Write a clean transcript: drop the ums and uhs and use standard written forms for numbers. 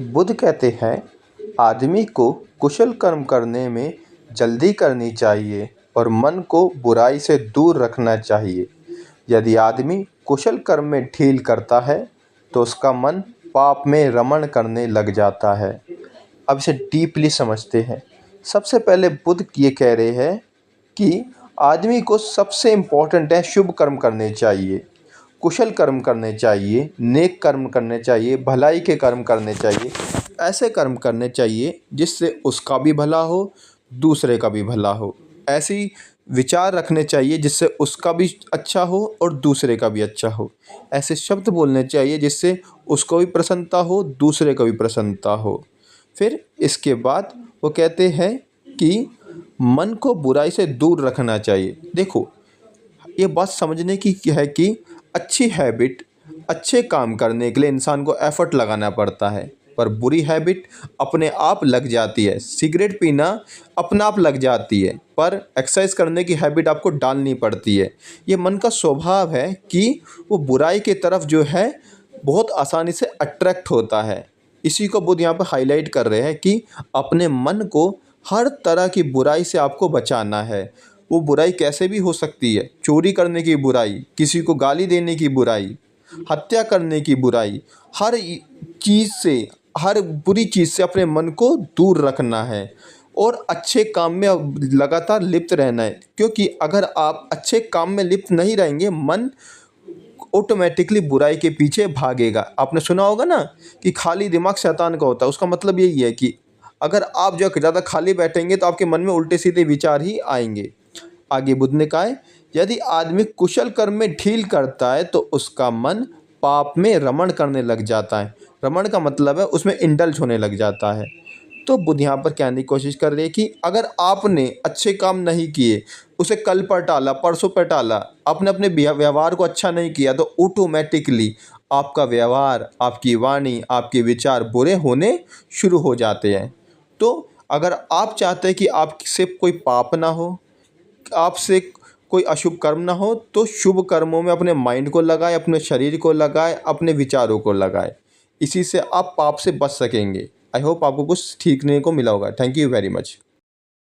बुद्ध कहते हैं, आदमी को कुशल कर्म करने में जल्दी करनी चाहिए और मन को बुराई से दूर रखना चाहिए। यदि आदमी कुशल कर्म में ढील करता है तो उसका मन पाप में रमण करने लग जाता है। अब इसे डीपली समझते हैं। सबसे पहले बुद्ध ये कह रहे हैं कि आदमी को सबसे इम्पोर्टेंट है शुभ कर्म करने चाहिए, कुशल कर्म करने चाहिए, नेक कर्म करने चाहिए, भलाई के कर्म करने चाहिए। ऐसे कर्म करने चाहिए जिससे उसका भी भला हो, दूसरे का भी भला हो। ऐसी विचार रखने चाहिए जिससे उसका भी अच्छा हो और दूसरे का भी अच्छा हो। ऐसे शब्द बोलने चाहिए जिससे उसको भी प्रसन्नता हो, दूसरे को भी प्रसन्नता हो। फिर इसके बाद वो कहते हैं कि मन को बुराई से दूर रखना चाहिए। देखो, ये बात समझने की है कि अच्छी हैबिट, अच्छे काम करने के लिए इंसान को एफर्ट लगाना पड़ता है, पर बुरी हैबिट अपने आप लग जाती है। सिगरेट पीना अपने आप लग जाती है, पर एक्सरसाइज करने की हैबिट आपको डालनी पड़ती है। ये मन का स्वभाव है कि वो बुराई की तरफ जो है बहुत आसानी से अट्रैक्ट होता है। इसी को बुद्ध यहाँ पर हाईलाइट कर रहे हैं कि अपने मन को हर तरह की बुराई से आपको बचाना है। वो बुराई कैसे भी हो सकती है, चोरी करने की बुराई, किसी को गाली देने की बुराई, हत्या करने की बुराई, हर चीज़ से, हर बुरी चीज़ से अपने मन को दूर रखना है और अच्छे काम में लगातार लिप्त रहना है। क्योंकि अगर आप अच्छे काम में लिप्त नहीं रहेंगे, मन ऑटोमेटिकली बुराई के पीछे भागेगा। आपने सुना होगा ना कि खाली दिमाग शैतान का होता है। उसका मतलब यही है कि अगर आप जो ज़्यादा खाली बैठेंगे तो आपके मन में उल्टे सीधे विचार ही आएंगे। आगे बुद्ध ने कहा है, यदि आदमी कुशल कर्म में ढील करता है तो उसका मन पाप में रमण करने लग जाता है। रमण का मतलब है उसमें इंडल्ज होने लग जाता है। तो बुद्ध यहाँ पर कहने की कोशिश कर रही है कि अगर आपने अच्छे काम नहीं किए, उसे कल पर टाला, परसों पर टाला, आपने अपने व्यवहार को अच्छा नहीं किया, तो ऑटोमेटिकली आपका व्यवहार, आपकी वाणी, आपके विचार बुरे होने शुरू हो जाते हैं। तो अगर आप चाहते हैं कि आपसे कोई पाप ना हो, आपसे कोई अशुभ कर्म ना हो, तो शुभ कर्मों में अपने माइंड को लगाए, अपने शरीर को लगाए, अपने विचारों को लगाए। इसी से आप पाप से बच सकेंगे। आई होप आपको कुछ सीखने को मिला होगा। Thank you very much.